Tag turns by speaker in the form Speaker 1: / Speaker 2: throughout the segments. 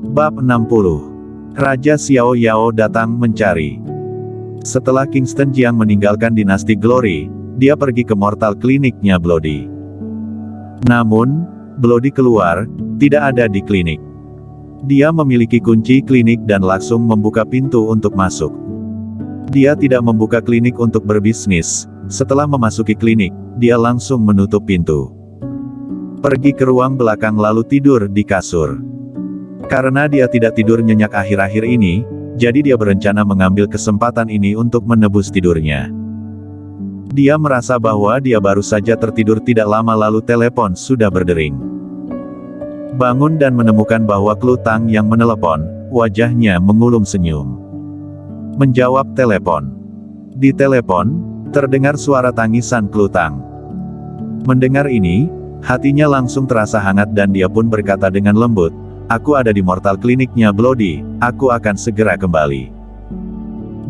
Speaker 1: Bab 60. Raja Xiao Yao datang mencari. Setelah Kingston Jiang meninggalkan dinasti Glory, dia pergi ke mortal kliniknya Bloody. Namun, Bloody keluar, tidak ada di klinik. Dia memiliki kunci klinik dan langsung membuka pintu untuk masuk. Dia tidak membuka klinik untuk berbisnis. Setelah memasuki klinik, dia langsung menutup pintu. Pergi ke ruang belakang lalu tidur di kasur. Karena dia tidak tidur nyenyak akhir-akhir ini, jadi dia berencana mengambil kesempatan ini untuk menebus tidurnya. Dia merasa bahwa dia baru saja tertidur tidak lama lalu telepon sudah berdering. Bangun dan menemukan bahwa Klutang yang menelepon, wajahnya mengulum senyum. Menjawab telepon. Di telepon, terdengar suara tangisan Klutang. Mendengar ini, hatinya langsung terasa hangat dan dia pun berkata dengan lembut, "Aku ada di mortal kliniknya Bloody, aku akan segera kembali."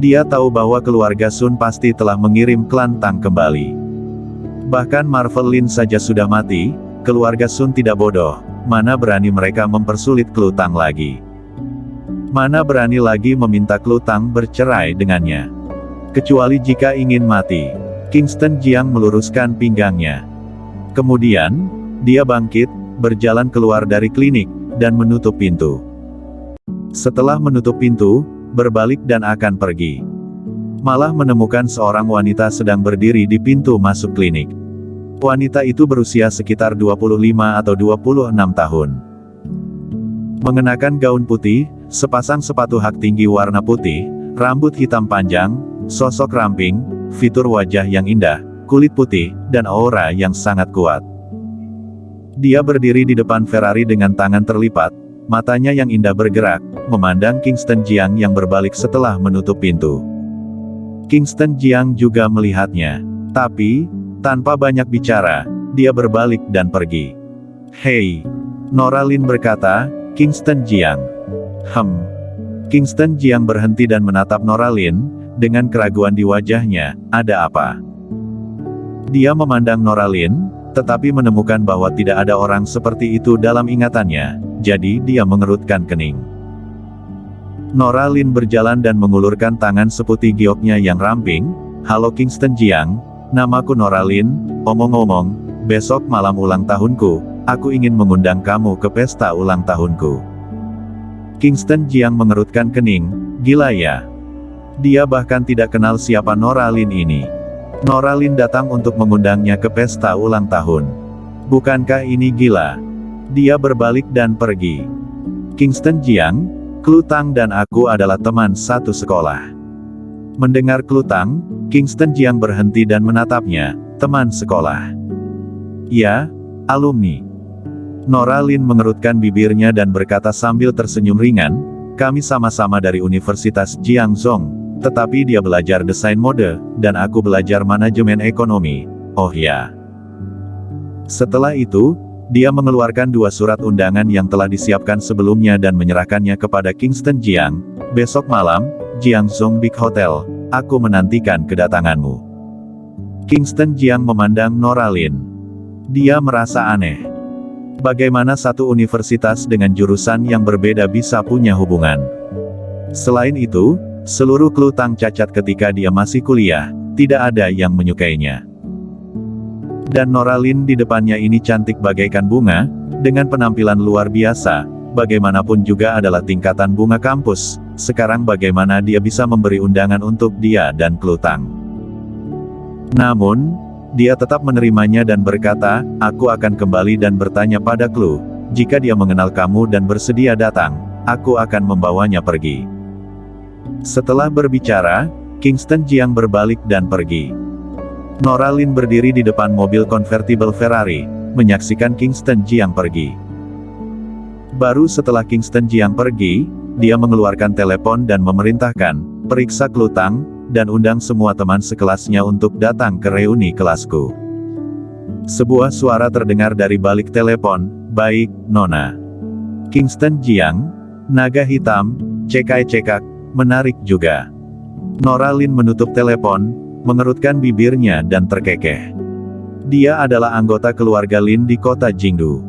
Speaker 1: Dia tahu bahwa keluarga Sun pasti telah mengirim klan Tang kembali. Bahkan Marvel Lin saja sudah mati, keluarga Sun tidak bodoh, mana berani mereka mempersulit Klutang lagi. Mana berani lagi meminta Klutang bercerai dengannya. Kecuali jika ingin mati. Kingston Jiang meluruskan pinggangnya. Kemudian, dia bangkit, berjalan keluar dari klinik, dan menutup pintu. Setelah menutup pintu, berbalik dan akan pergi. Malah menemukan seorang wanita sedang berdiri di pintu masuk klinik. Wanita itu berusia sekitar 25 atau 26 tahun. Mengenakan gaun putih, sepasang sepatu hak tinggi warna putih, rambut hitam panjang, sosok ramping, fitur wajah yang indah, kulit putih, dan aura yang sangat kuat. Dia berdiri di depan Ferrari dengan tangan terlipat, matanya yang indah bergerak, memandang Kingston Jiang yang berbalik setelah menutup pintu. Kingston Jiang juga melihatnya. Tapi, tanpa banyak bicara, dia berbalik dan pergi. "Hei!" Nora Lin berkata, "Kingston Jiang." Kingston Jiang berhenti dan menatap Nora Lin, dengan keraguan di wajahnya, "Ada apa?" Dia memandang Nora Lin, tetapi menemukan bahwa tidak ada orang seperti itu dalam ingatannya, jadi dia mengerutkan kening. Nora Lin berjalan dan mengulurkan tangan seputih gioknya yang ramping, "Halo Kingston Jiang, namaku Nora Lin, omong-omong, besok malam ulang tahunku, aku ingin mengundang kamu ke pesta ulang tahunku." Kingston Jiang mengerutkan kening, "Gila ya? Dia bahkan tidak kenal siapa Nora Lin ini. Nora Lin datang untuk mengundangnya ke pesta ulang tahun. Bukankah ini gila?" Dia berbalik dan pergi. "Kingston Jiang, Klutang dan aku adalah teman satu sekolah." Mendengar Klutang, Kingston Jiang berhenti dan menatapnya, "Teman sekolah?" "Ya, alumni." Nora Lin mengerutkan bibirnya dan berkata sambil tersenyum ringan, "Kami sama-sama dari Universitas Jiangzhong. Tetapi dia belajar desain mode, dan aku belajar manajemen ekonomi. Oh ya." Setelah itu, dia mengeluarkan 2 surat undangan yang telah disiapkan sebelumnya dan menyerahkannya kepada Kingston Jiang. "Besok malam, Jiangzhong Big Hotel, aku menantikan kedatanganmu." Kingston Jiang memandang Nora Lin. Dia merasa aneh. Bagaimana satu universitas dengan jurusan yang berbeda bisa punya hubungan? Selain itu, seluruh Klutang cacat ketika dia masih kuliah, tidak ada yang menyukainya. Dan Nora Lin di depannya ini cantik bagaikan bunga, dengan penampilan luar biasa, bagaimanapun juga adalah tingkatan bunga kampus, sekarang bagaimana dia bisa memberi undangan untuk dia dan Klutang. Namun, dia tetap menerimanya dan berkata, "Aku akan kembali dan bertanya pada Klu, jika dia mengenal kamu dan bersedia datang, aku akan membawanya pergi." Setelah berbicara, Kingston Jiang berbalik dan pergi. Nora Lin berdiri di depan mobil konvertibel Ferrari, menyaksikan Kingston Jiang pergi. Baru setelah Kingston Jiang pergi, dia mengeluarkan telepon dan memerintahkan, "Periksa Klutang, dan undang semua teman sekelasnya untuk datang ke reuni kelasku." Sebuah suara terdengar dari balik telepon, "Baik, Nona." Kingston Jiang, naga hitam, cekak-cekak, menarik juga. Nora Lin menutup telepon, mengerutkan bibirnya dan terkekeh. Dia adalah anggota keluarga Lin di kota Jingdu.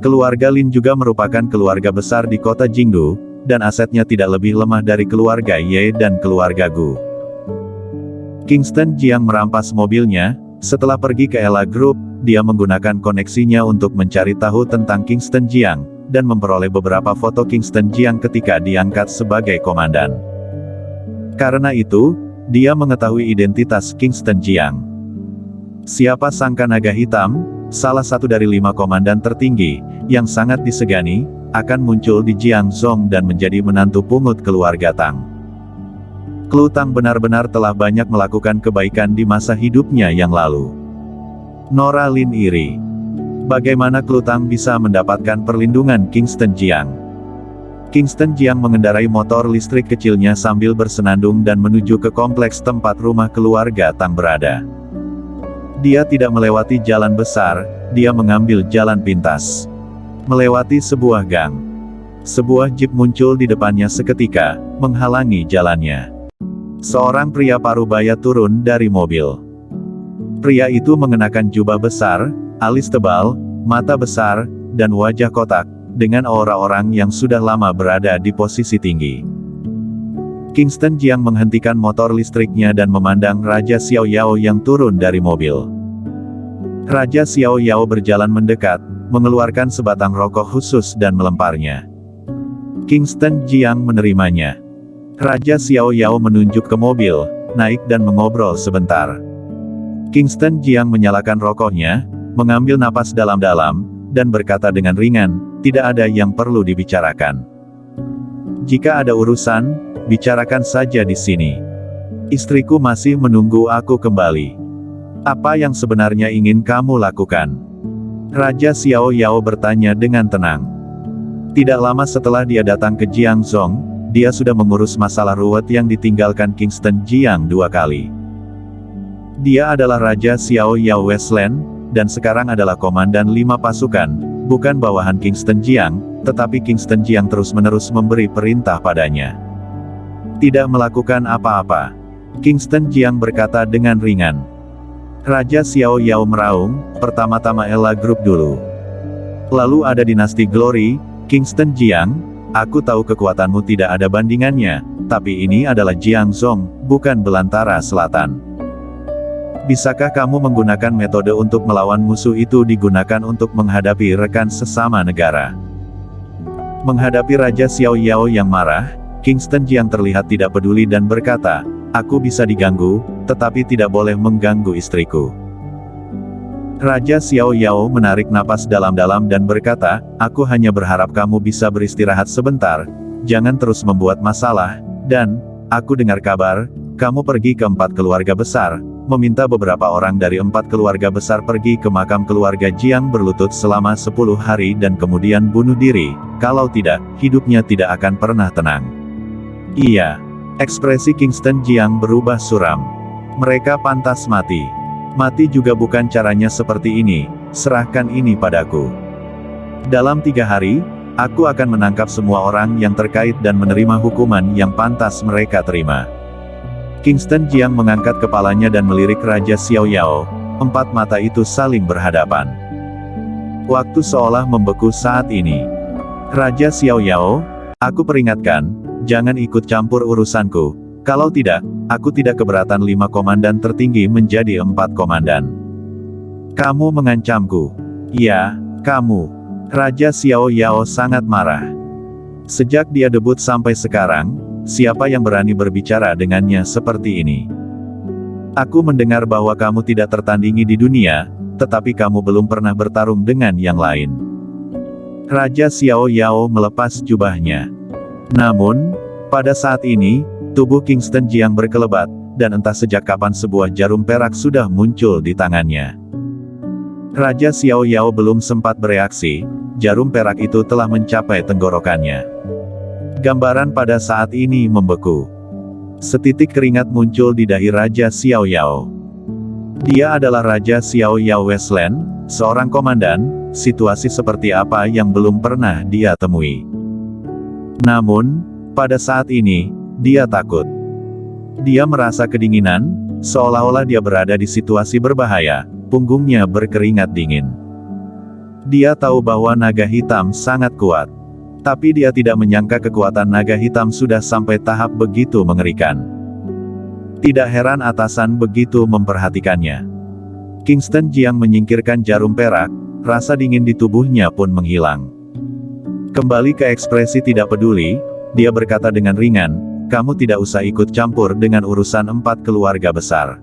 Speaker 1: Keluarga Lin juga merupakan keluarga besar di kota Jingdu, dan asetnya tidak lebih lemah dari keluarga Ye dan keluarga Gu. Kingston Jiang merampas mobilnya. Setelah pergi ke Ella Group, dia menggunakan koneksinya untuk mencari tahu tentang Kingston Jiang, dan memperoleh beberapa foto Kingston Jiang ketika diangkat sebagai komandan. Karena itu, dia mengetahui identitas Kingston Jiang. Siapa sangka naga hitam, salah satu dari 5 komandan tertinggi, yang sangat disegani, akan muncul di Jiangzhou dan menjadi menantu pungut keluarga Tang. Klu Tang benar-benar telah banyak melakukan kebaikan di masa hidupnya yang lalu. Nora Lin iri. Bagaimana Klu Tang bisa mendapatkan perlindungan Kingston Jiang? Kingston Jiang mengendarai motor listrik kecilnya sambil bersenandung dan menuju ke kompleks tempat rumah keluarga Tang berada. Dia tidak melewati jalan besar, dia mengambil jalan pintas. Melewati sebuah gang. Sebuah jeep muncul di depannya seketika, menghalangi jalannya. Seorang pria parubaya turun dari mobil. Pria itu mengenakan jubah besar, alis tebal, mata besar, dan wajah kotak, dengan aura orang yang sudah lama berada di posisi tinggi. Kingston Jiang menghentikan motor listriknya dan memandang Raja Xiao Yao yang turun dari mobil. Raja Xiao Yao berjalan mendekat, mengeluarkan sebatang rokok khusus dan melemparnya. Kingston Jiang menerimanya. Raja Xiao Yao menunjuk ke mobil, naik dan mengobrol sebentar. Kingston Jiang menyalakan rokoknya, mengambil napas dalam-dalam, dan berkata dengan ringan, tidak ada yang perlu dibicarakan. Jika ada urusan, bicarakan saja di sini. Istriku masih menunggu aku kembali. Apa yang sebenarnya ingin kamu lakukan? Raja Xiao Yao bertanya dengan tenang. Tidak lama setelah dia datang ke Jiangzhou, dia sudah mengurus masalah ruwet yang ditinggalkan Kingston Jiang 2 kali. Dia adalah Raja Xiao Yao Westland, dan sekarang adalah komandan 5 pasukan, bukan bawahan Kingston Jiang, tetapi Kingston Jiang terus-menerus memberi perintah padanya. Tidak melakukan apa-apa. Kingston Jiang berkata dengan ringan. Raja Xiao Yao meraung, pertama-tama Ella Group dulu. Lalu ada dinasti Glory, Kingston Jiang. Aku tahu kekuatanmu tidak ada bandingannya, tapi ini adalah Jiangzhou, bukan Belantara Selatan. Bisakah kamu menggunakan metode untuk melawan musuh itu digunakan untuk menghadapi rekan sesama negara? Menghadapi Raja Xiao Yao yang marah, Kingston Jiang terlihat tidak peduli dan berkata, aku bisa diganggu, tetapi tidak boleh mengganggu istriku. Raja Xiao Yao menarik napas dalam-dalam dan berkata, aku hanya berharap kamu bisa beristirahat sebentar, jangan terus membuat masalah, dan, aku dengar kabar, kamu pergi ke 4 keluarga besar, meminta beberapa orang dari 4 keluarga besar pergi ke makam keluarga Jiang berlutut selama 10 hari dan kemudian bunuh diri, kalau tidak, hidupnya tidak akan pernah tenang. Iya. Ekspresi Kingston Jiang berubah suram. Mereka pantas mati. Mati juga bukan caranya seperti ini, serahkan ini padaku. Dalam 3 hari, aku akan menangkap semua orang yang terkait dan menerima hukuman yang pantas mereka terima. Kingston Jiang mengangkat kepalanya dan melirik Raja Xiao Yao, 4 mata itu saling berhadapan. Waktu seolah membeku saat ini. Raja Xiao Yao, aku peringatkan, jangan ikut campur urusanku, kalau tidak, aku tidak keberatan 5 komandan tertinggi menjadi 4 komandan. Kamu mengancamku. Ya, kamu. Raja Xiao Yao sangat marah. Sejak dia debut sampai sekarang, siapa yang berani berbicara dengannya seperti ini? Aku mendengar bahwa kamu tidak tertandingi di dunia, tetapi kamu belum pernah bertarung dengan yang lain. Raja Xiao Yao melepas jubahnya. Namun, pada saat ini, tubuh Kingston Jiang berkelebat, dan entah sejak kapan sebuah jarum perak sudah muncul di tangannya. Raja Xiao Yao belum sempat bereaksi, jarum perak itu telah mencapai tenggorokannya. Gambaran pada saat ini membeku. Setitik keringat muncul di dahi Raja Xiao Yao. Dia adalah Raja Xiao Yao Westland, seorang komandan, situasi seperti apa yang belum pernah dia temui. Namun, pada saat ini, dia takut. Dia merasa kedinginan, seolah-olah dia berada di situasi berbahaya, punggungnya berkeringat dingin. Dia tahu bahwa naga hitam sangat kuat. Tapi dia tidak menyangka kekuatan naga hitam sudah sampai tahap begitu mengerikan. Tidak heran atasan begitu memperhatikannya. Kingston Jiang menyingkirkan jarum perak, rasa dingin di tubuhnya pun menghilang. Kembali ke ekspresi tidak peduli, dia berkata dengan ringan, kamu tidak usah ikut campur dengan urusan 4 keluarga besar.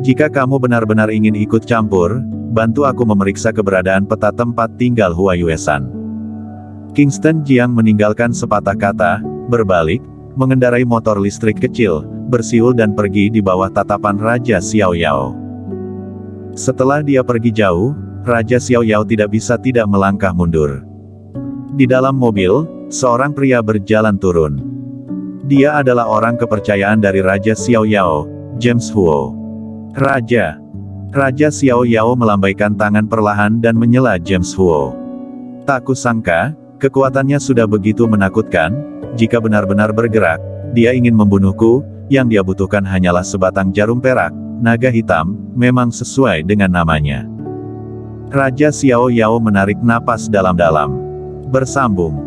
Speaker 1: Jika kamu benar-benar ingin ikut campur, bantu aku memeriksa keberadaan peta tempat tinggal Huayuesan. Kingston Jiang meninggalkan sepatah kata, berbalik, mengendarai motor listrik kecil, bersiul dan pergi di bawah tatapan Raja Xiao Yao. Setelah dia pergi jauh, Raja Xiao Yao tidak bisa tidak melangkah mundur. Di dalam mobil, seorang pria berjalan turun. Dia adalah orang kepercayaan dari Raja Xiao Yao, James Huo. Raja Xiao Yao melambaikan tangan perlahan dan menyela James Huo. Tak kusangka, kekuatannya sudah begitu menakutkan, jika benar-benar bergerak, dia ingin membunuhku, yang dia butuhkan hanyalah sebatang jarum perak, naga hitam, memang sesuai dengan namanya. Raja Xiao Yao menarik napas dalam-dalam. Bersambung.